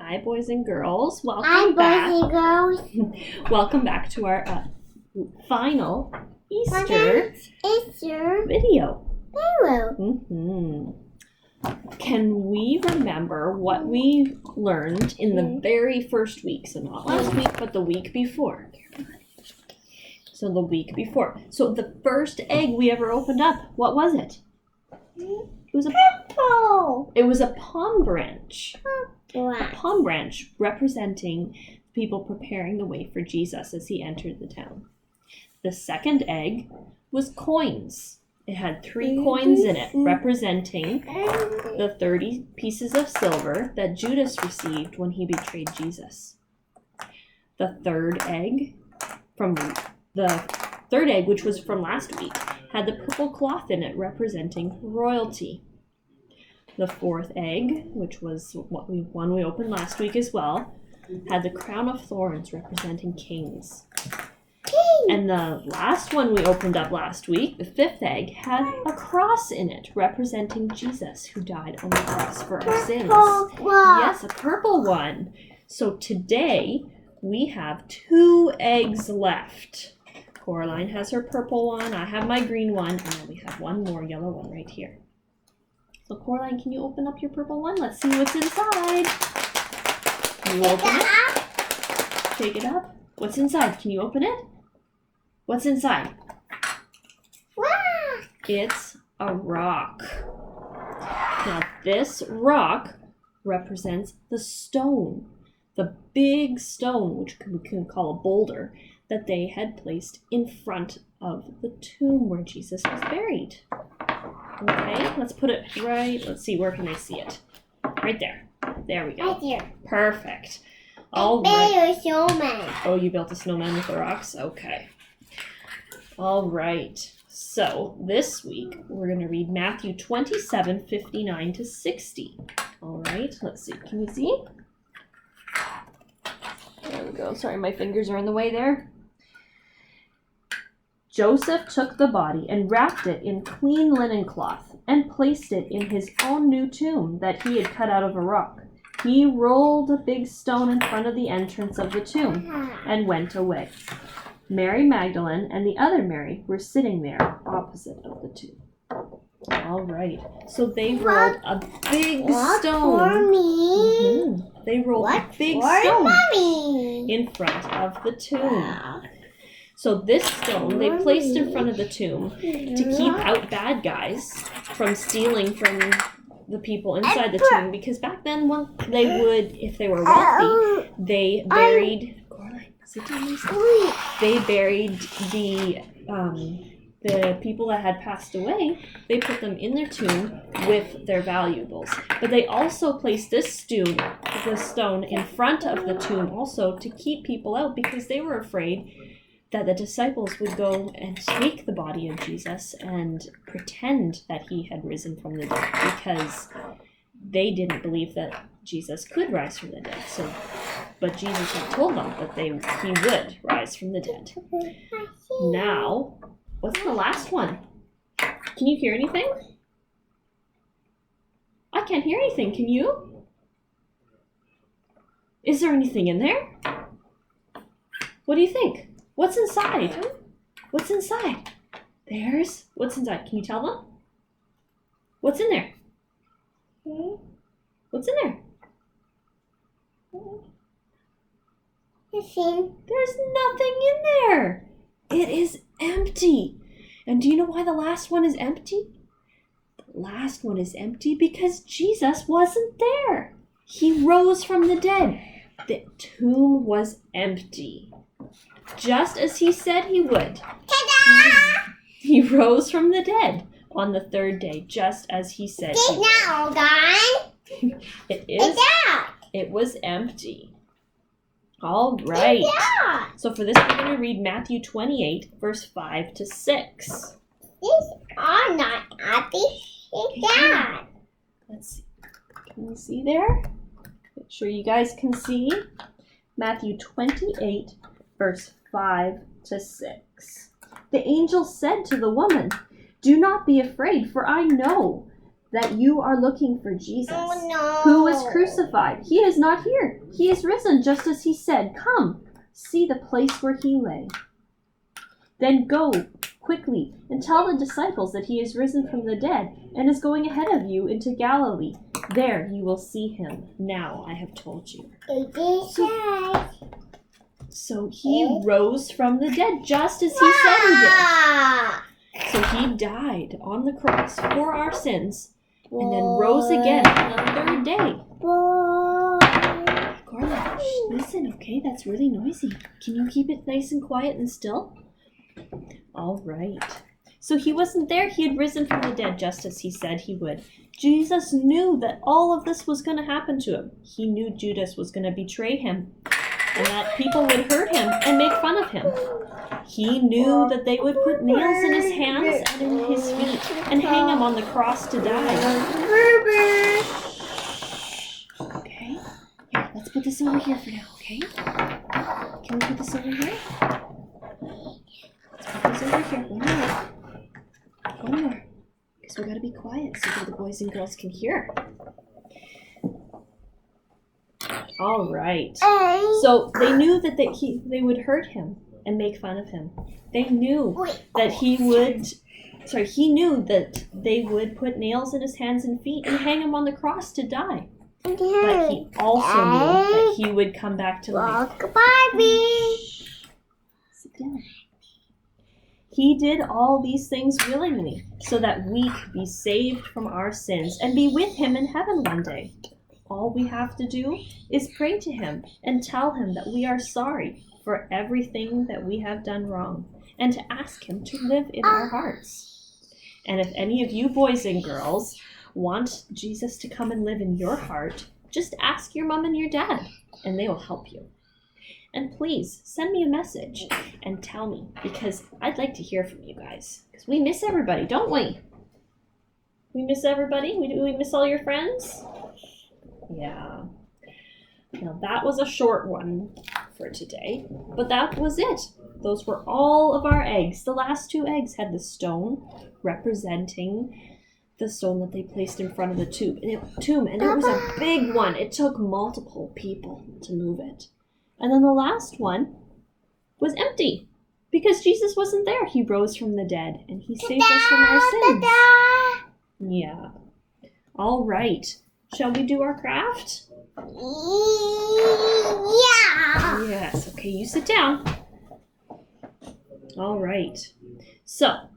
Hi, boys and girls. Hi, Welcome back. boys and girls. Welcome back to our final Easter video. Hello. Can we remember what we learned in the very first week? So not last week, but the week before. So the week before. So the first egg we ever opened up, what was it? It was Purple. It was a palm branch. Black. A palm branch representing people preparing the way for Jesus as he entered the town. The second egg was coins. It had 3 coins in it, representing the 30 pieces of silver that Judas received when he betrayed Jesus. The third egg, which was from last week, had the purple cloth in it, representing royalty. The fourth egg, which was one we opened last week as well, had the crown of thorns, representing kings. And the last one we opened up last week, the fifth egg, had a cross in it, representing Jesus, who died on the cross for our sins. Yes, a purple one. So today, we have 2 eggs left. Coraline has her purple one, I have my green one, and then we have one more yellow one right here. So Coraline, can you open up your purple one? Let's see what's inside. Can you open it? Shake it up. What's inside? Can you open it? What's inside? It's a rock. Now this rock represents the stone, the big stone, which we can call a boulder, that they had placed in front of the tomb where Jesus was buried. Okay, let's put it right, let's see, where can I see it? Right there. There we go. Right here. Perfect. All right. A snowman. Oh, you built a snowman with the rocks? Okay. All right. So this week we're going to read Matthew 27:59 to 60. All right. Let's see. Can you see? There we go. Sorry, my fingers are in the way there. Joseph took the body and wrapped it in clean linen cloth and placed it in his own new tomb that he had cut out of a rock. He rolled a big stone in front of the entrance of the tomb and went away. Mary Magdalene and the other Mary were sitting there opposite of the tomb. All right. So they rolled a big stone. For me. They rolled a big for stone Mommy? in front of the tomb. So this stone they placed in front of the tomb to keep out bad guys from stealing from the people inside the tomb, because back then they would, if they were wealthy, they buried they buried the people that had passed away. They put them in their tomb with their valuables. But they also placed this stone in front of the tomb also to keep people out, because they were afraid that the disciples would go and take the body of Jesus and pretend that he had risen from the dead, because they didn't believe that Jesus could rise from the dead. But Jesus had told them that he would rise from the dead. Now, what's the last one? Can you hear anything? I can't hear anything. Can you? Is there anything in there? What do you think? What's inside? What's inside? What's inside? Can you tell them? What's in there? What's in there? There's nothing in there. It is empty. And do you know why the last one is empty? The last one is empty because Jesus wasn't there. He rose from the dead. The tomb was empty, just as he said he would. Ta-da! He rose from the dead on the 3rd day, just as he said he would. It's now gone. It was empty. All right. So for this, we're going to read Matthew 28, verse 5 to 6. These are not happy. It's Let's see. Can you see there? Make sure you guys can see. Matthew 28, verse 5 to 6. The angel said to the woman, "Do not be afraid, for I know that you are looking for Jesus, Oh no. who was crucified. He is not here. He is risen, just as he said. Come, see the place where he lay. Then go quickly and tell the disciples that he is risen from the dead and is going ahead of you into Galilee. There you will see him. Now I have told you. It is sad. So he rose from the dead, just as he said he did. Ah. So he died on the cross for our sins and then rose again on the third day. Corla, listen, okay? That's really noisy. Can you keep it nice and quiet and still? All right. So he wasn't there. He had risen from the dead just as he said he would. Jesus knew that all of this was going to happen to him. He knew Judas was going to betray him and that people would hurt him and make fun of him. He knew that they would put nails in his hands and in his feet and hang him on the cross to die. Okay. Here, let's put this over here for now, okay? Can we put this over here? Let's put this over here. One more. Because we gotta be quiet so that the boys and girls can hear. All right. So they knew that they would hurt him and make fun of him. They knew that he knew that they would put nails in his hands and feet and hang him on the cross to die. But he also knew that he would come back to life. Barbie. Sit down. He did all these things willingly so that we could be saved from our sins and be with him in heaven one day. All we have to do is pray to him and tell him that we are sorry for everything that we have done wrong and to ask him to live in our hearts. And if any of you boys and girls want Jesus to come and live in your heart, just ask your mom and your dad and they will help you. And please send me a message and tell me, because I'd like to hear from you guys. Because we miss everybody, don't we? We miss everybody? We miss all your friends? Yeah. Now that was a short one for today, but that was it. Those were all of our eggs. The last 2 eggs had the stone representing the stone that they placed in front of the tomb. And it was a big one. It took multiple people to move it. And then the last one was empty because Jesus wasn't there. He rose from the dead and he saved us from our sins. Yeah. All right. Shall we do our craft? Yeah. Yes. Okay, you sit down. All right. So,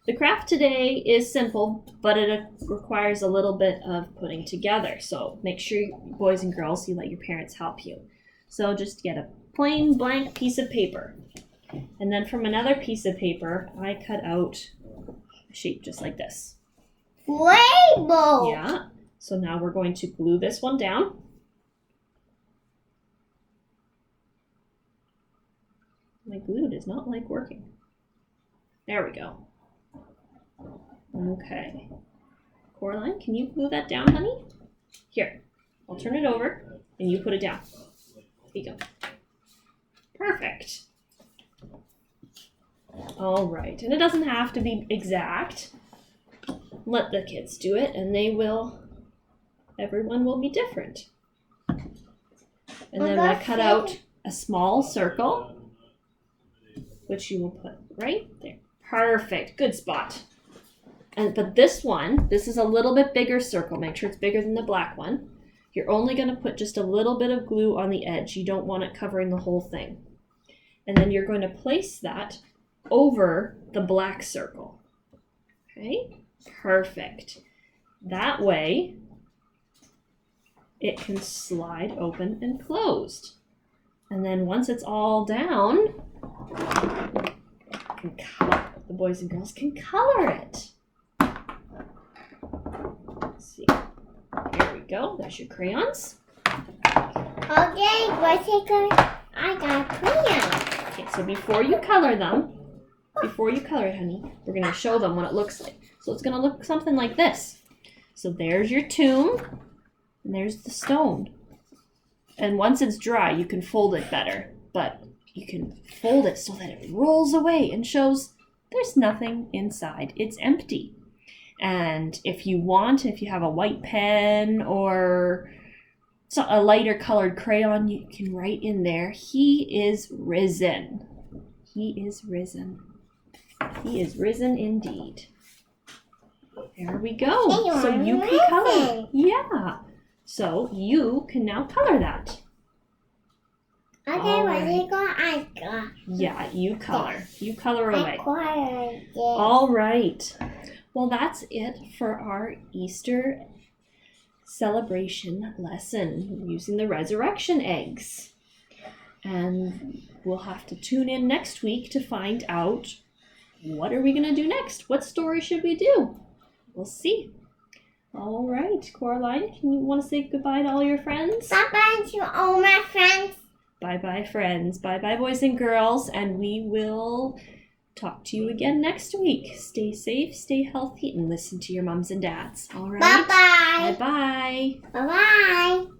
the craft today is simple, but it requires a little bit of putting together. So, make sure, boys and girls, you let your parents help you. So, just get a plain blank piece of paper. And then from another piece of paper, I cut out a shape just like this. Rainbow. Yeah. So now we're going to glue this one down. My glue does not like working. There we go. Okay. Coraline, can you glue that down, honey? Here, I'll turn it over and you put it down. There you go. Perfect. All right, and it doesn't have to be exact. Let the kids do it and everyone will be different. And then I cut out a small circle, which you will put right there. Perfect, good spot. But this is a little bit bigger circle. Make sure it's bigger than the black one. You're only going to put just a little bit of glue on the edge. You don't want it covering the whole thing. And then you're going to place that over the black circle. Okay, perfect. That way, it can slide open and closed. And then once it's all down, the boys and girls can color it. Let's see. Here we go. There's your crayons. Okay, I got crayons. Okay, so before you color it, honey, we're going to show them what it looks like. So it's going to look something like this. So there's your tomb, and there's the stone. And once it's dry, you can fold it better. But you can fold it so that it rolls away and shows there's nothing inside. It's empty. And if you want, if you have a white pen or a lighter colored crayon, you can write in there, "He is risen." He is risen. He is risen indeed. There we go. Hey, So you I'm can color. risen. Yeah. So you can now color that. Okay, All what right. you got? I got. Yeah, you color. You color away. I acquired this. All right. Well, that's it for our Easter celebration lesson using the resurrection eggs. And we'll have to tune in next week to find out what are we going to do next? What story should we do? We'll see. All right, Coraline, can you want to say goodbye to all your friends? Bye-bye to all my friends. Bye-bye, friends. Bye-bye, boys and girls. And we will talk to you again next week. Stay safe, stay healthy, and listen to your moms and dads. All right? Bye-bye. Bye-bye. Bye-bye.